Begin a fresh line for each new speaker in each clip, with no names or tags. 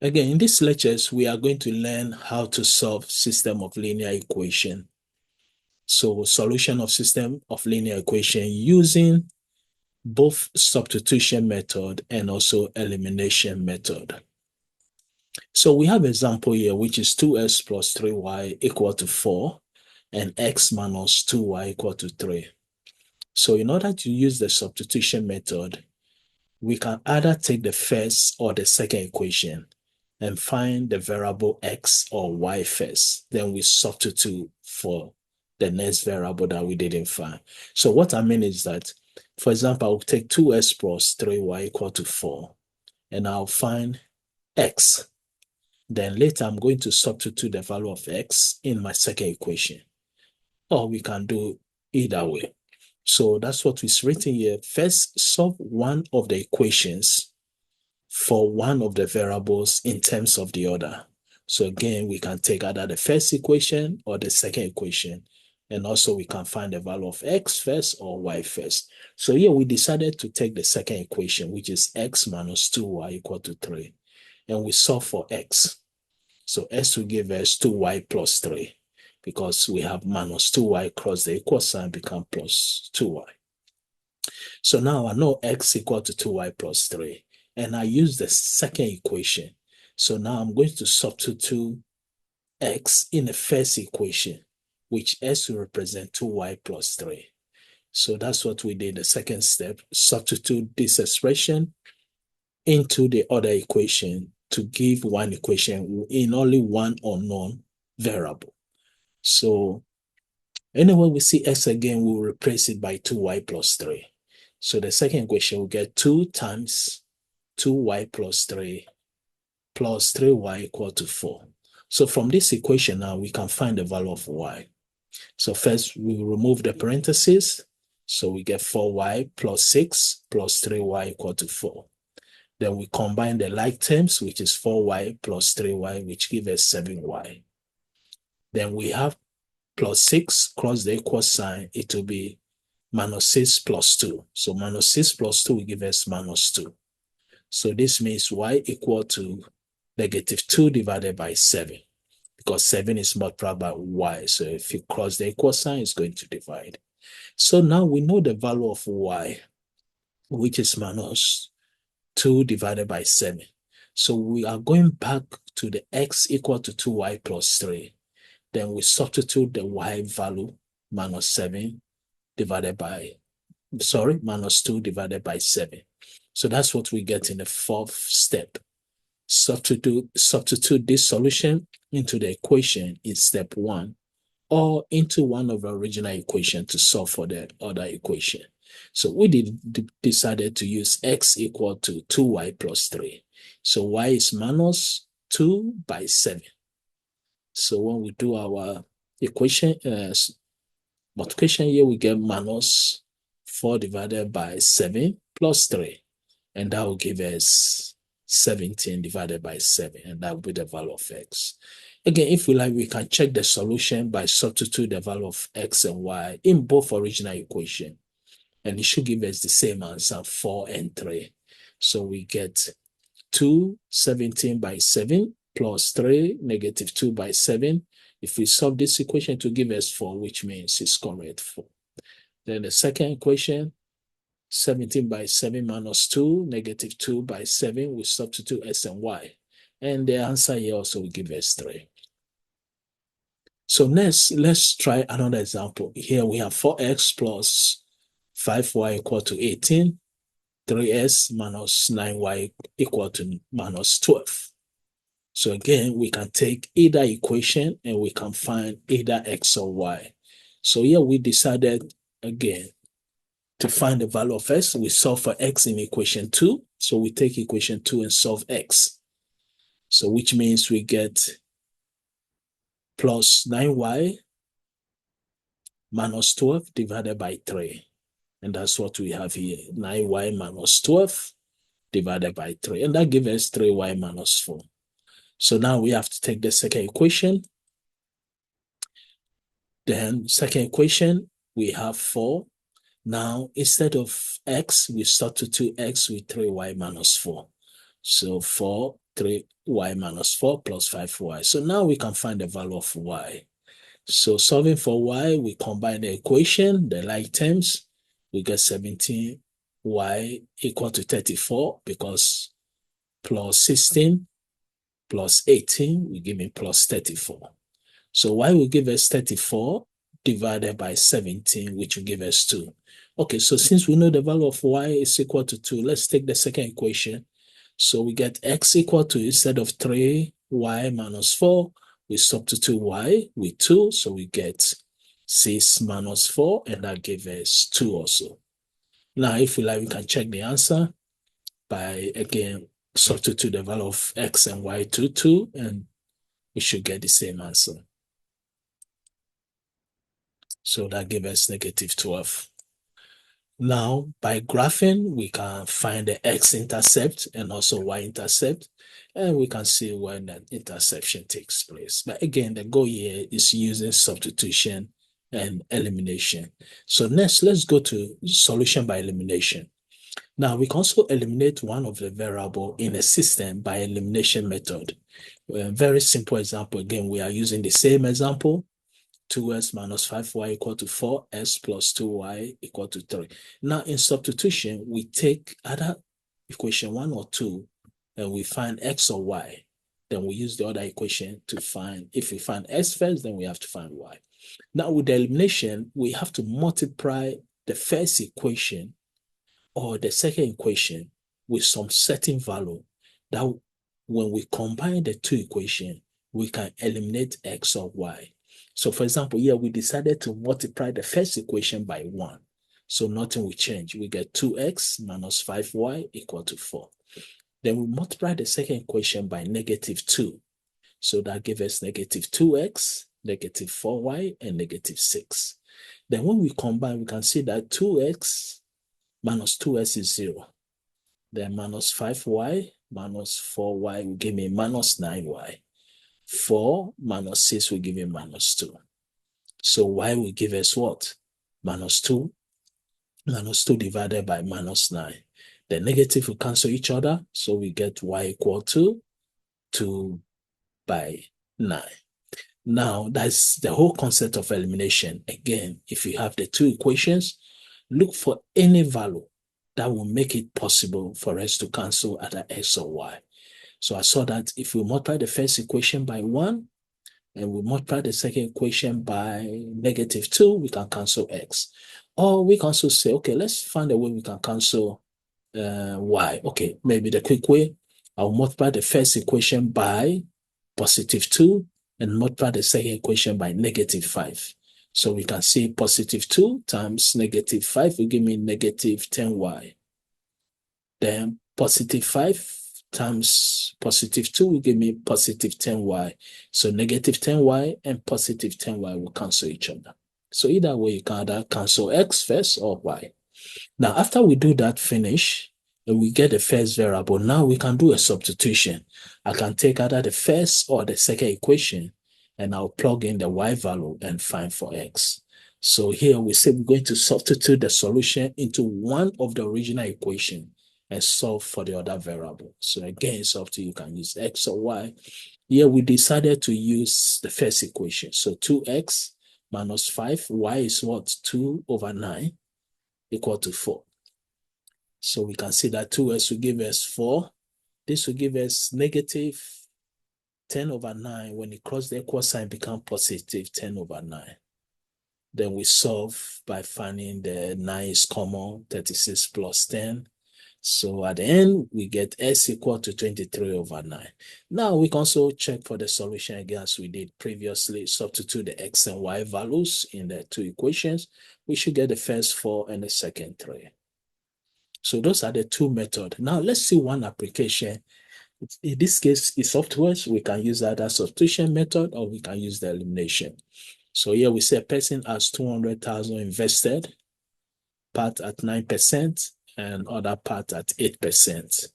Again, in these lectures, we are going to learn how to solve system of linear equation. So solution of system of linear equation using both substitution method and also elimination method. So we have example here, which is 2x plus 3y equal to 4 and x minus 2y equal to 3. So in order to use the substitution method, we can either take the first or the second equation and find the variable x or y first. Then we substitute for the next variable that we didn't find. So what I mean is that, for example, I'll take 2x plus 3y equal to 4, and I'll find x. Then later I'm going to substitute the value of x in my second equation. Or we can do either way. So that's what is written here. First, solve one of the equations for one of the variables in terms of the other. So again, we can take either the first equation or the second equation. And also we can find the value of x first or y first. So here we decided to take the second equation, which is x minus 2y equal to 3. And we solve for x. So x will give us 2y plus 3. Because we have minus 2y cross the equal sign become plus 2y. So now I know x equal to 2y plus 3. And I use the second equation. So now I'm going to substitute x in the first equation, which s will represent 2y plus 3. So that's what we did the second step. Substitute this expression into the other equation to give one equation in only one unknown variable. So anyway, we see x again, we'll replace it by 2y plus 3. So the second equation will get 2 times 2y plus 3 plus 3y equal to 4. So from this equation now, we can find the value of y. So first, we remove the parentheses. So we get 4y plus 6 plus 3y equal to 4. Then we combine the like terms, which is 4y plus 3y, which gives us 7y. Then we have plus 6 cross the equal sign, it will be minus 6 plus 2. So minus 6 plus 2 will give us minus 2. So this means y equal to negative 2 divided by 7, because 7 is multiplied by y. So if you cross the equal sign, it's going to divide. So now we know the value of y, which is minus 2 divided by 7. So we are going back to the x equal to 2y plus 3. Then we substitute the y value, minus 7 divided by, minus 2 divided by 7. So that's what we get in the fourth step. Substitute this solution into the equation in step 1 or into one of the original equation to solve for the other equation. So we decided to use x equal to 2y plus 3. So y is minus 2 by 7. So when we do our equation, multiplication here, we get minus 4 divided by 7 plus 3. And that will give us 17 divided by 7. And that will be the value of x. Again, if we like, we can check the solution by substitute the value of x and y in both original equation. And it should give us the same answer, 4 and 3. So we get 2, 17 by 7 plus 3, negative 2 by 7. If we solve this equation to give us 4, which means it's correct 4. Then the second equation, 17 by 7 minus 2, negative 2 by 7, we substitute x and y. And the answer here also will give us 3. So next, let's try another example. Here we have 4x plus 5y equal to 18, 3s minus 9y equal to minus 12. So again, we can take either equation and we can find either x or y. So here we decided, again, to find the value of x. We solve for x in equation 2. So we take equation 2 and solve x. So which means we get plus 9y minus 12 divided by 3. And that's what we have here, 9y minus 12 divided by 3. And that gives us 3y minus 4. So now we have to take the second equation. Then second equation, we have 4. Now, instead of x, we substitute x with 3y minus 4. So 4 3y minus 4 plus 5y. So now we can find the value of y. So solving for y, we combine the equation, the like terms, we get 17y equal to 34 because plus 16 plus 18 will give me plus 34. So y will give us 34 divided by 17, which will give us 2. Okay, so since we know the value of y is equal to 2, let's take the second equation. So we get x equal to, instead of 3y minus 4, we substitute y with 2, so we get 6 minus 4, and that gives us 2 also. Now, if we like, we can check the answer by, again, substitute the value of x and y to 2, and we should get the same answer. So that gives us negative 12. Now, by graphing, we can find the x-intercept and also y-intercept, and we can see when that intersection takes place. But again, the goal here is using substitution and elimination. So next, let's go to solution by elimination. Now, we can also eliminate one of the variable in a system by elimination method. A very simple example. Again, we are using the same example. 2x minus 5y equal to 4x plus 2y equal to 3. Now, in substitution, we take either equation 1 or 2, and we find x or y. Then we use the other equation to find, if we find x first, then we have to find y. Now, with the elimination, we have to multiply the first equation or the second equation with some certain value that when we combine the two equations, we can eliminate x or y. So for example, here we decided to multiply the first equation by 1. So nothing will change. We get 2x minus 5y equal to 4. Then we multiply the second equation by negative 2. So that gives us negative 2x, negative 4y, and negative 6. Then when we combine, we can see that 2x minus 2x is 0. Then minus 5y minus 4y will give me minus 9y. 4 minus 6 will give me minus 2. So y will give us what? Minus 2. Minus 2 divided by minus 9. The negative will cancel each other, so we get y equal to 2 by 9. Now, that's the whole concept of elimination. Again, if you have the two equations, look for any value that will make it possible for us to cancel either x or y. So I saw that if we multiply the first equation by 1 and we multiply the second equation by negative 2, we can cancel x. Or we can also say, okay, let's find a way we can cancel y. Okay, maybe the quick way, I'll multiply the first equation by positive 2 and multiply the second equation by negative 5. So we can see positive 2 times negative 5 will give me negative 10y. Then positive 5 times positive 2 will give me positive 10y. So negative 10y and positive 10y will cancel each other. So either way, you can either cancel x first or y. Now, after we do that finish, and we get the first variable, now we can do a substitution. I can take either the first or the second equation, and I'll plug in the y value and find for x. So here we say we're going to substitute the solution into one of the original equation and solve for the other variable. So again, it's up to you. You can use x or y. Here we decided to use the first equation. So 2x minus 5, y is what? 2 over 9 equal to 4. So we can see that 2x will give us 4. This will give us negative 10 over 9. When it crosses the equal sign, become positive 10 over 9. Then we solve by finding the 9 is common, 36 plus 10. So at the end, we get s equal to 23 over 9. Now we can also check for the solution again as we did previously. Substitute the x and y values in the two equations. We should get the first 4 and the second 3. So those are the two methods. Now let's see one application. In this case, it's software. We can use either substitution method or we can use the elimination. So here we say a person has 200,000 invested, part at 9%, and other part at 8%.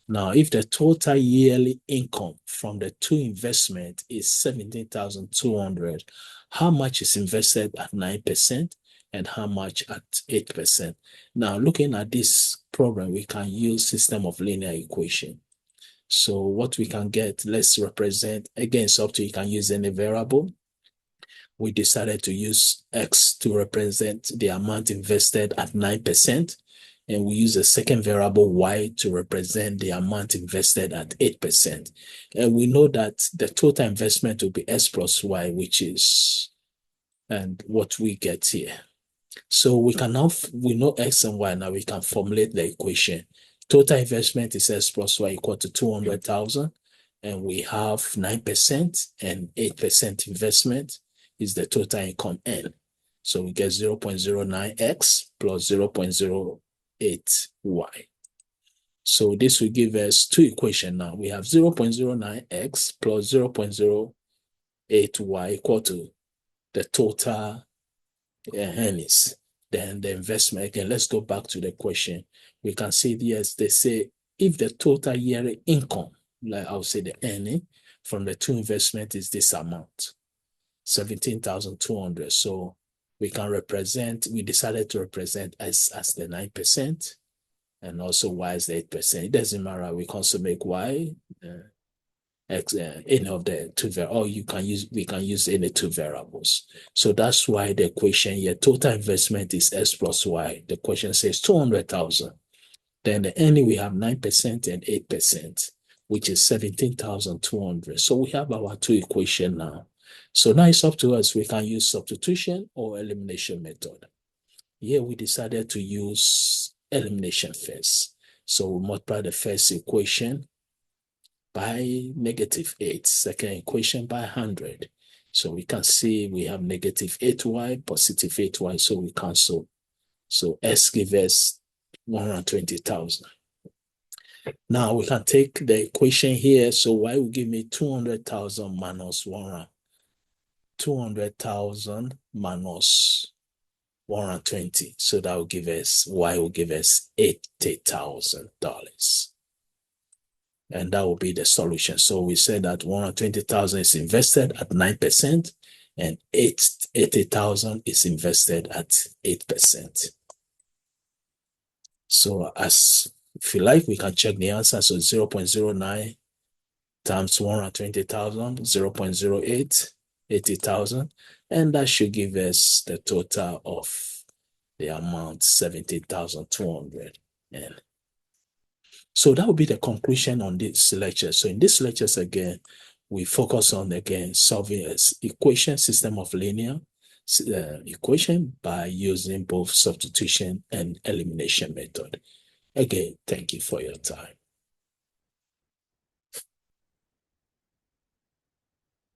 Now, if the total yearly income from the two investments is 17,200, how much is invested at 9% and how much at 8%? Now, looking at this problem, we can use system of linear equation. So what we can get, let's represent, again, it's up to you can use any variable. We decided to use X to represent the amount invested at 9%. And we use a second variable Y to represent the amount invested at 8%. And we know that the total investment will be X plus Y, which is and what we get here. So we can now, we know X and Y, now we can formulate the equation. Total investment is X plus Y equal to 200,000. And we have 9% and 8% investment is the total income N. So we get 0.09X plus 0.08Y. So this will give us two equations now. We have 0.09X plus 0.08Y equal to the total earnings. Then the investment, again, let's go back to the question. We can see, yes, they say if the total yearly income, like I'll say the earning from the two investment is this amount, 17,200. So we can represent, we decided to represent as the 9% and also Y as the 8%. It doesn't matter. We can also make Y any of the two variables, or we can use any two variables. So that's why the equation here, total investment is X plus Y. The question says 200,000. Then the earning, we have 9% and 8%, which is 17,200. So we have our two equations now. So now it's up to us. We can use substitution or elimination method. Here we decided to use elimination first. So we multiply the first equation by -8, second equation by 100. So we can see we have -8y, +8y, so we cancel. So S gives us 120,000. Now we can take the equation here. So Y will give me 200,000 minus 200,000 minus 120. So that will give us, Y will give us $80,000. And that will be the solution. So we said that 120,000 is invested at 9% and 80,000 is invested at 8%. So if you like, we can check the answer. So 0.09 times 120,000, 0.08, 80,000. And that should give us the total of the amount 17,200. And so that will be the conclusion on this lecture. So in this lectures, again, we focus on, again, solving an equation, system of linear equation by using both substitution and elimination method. Again, thank you for your time.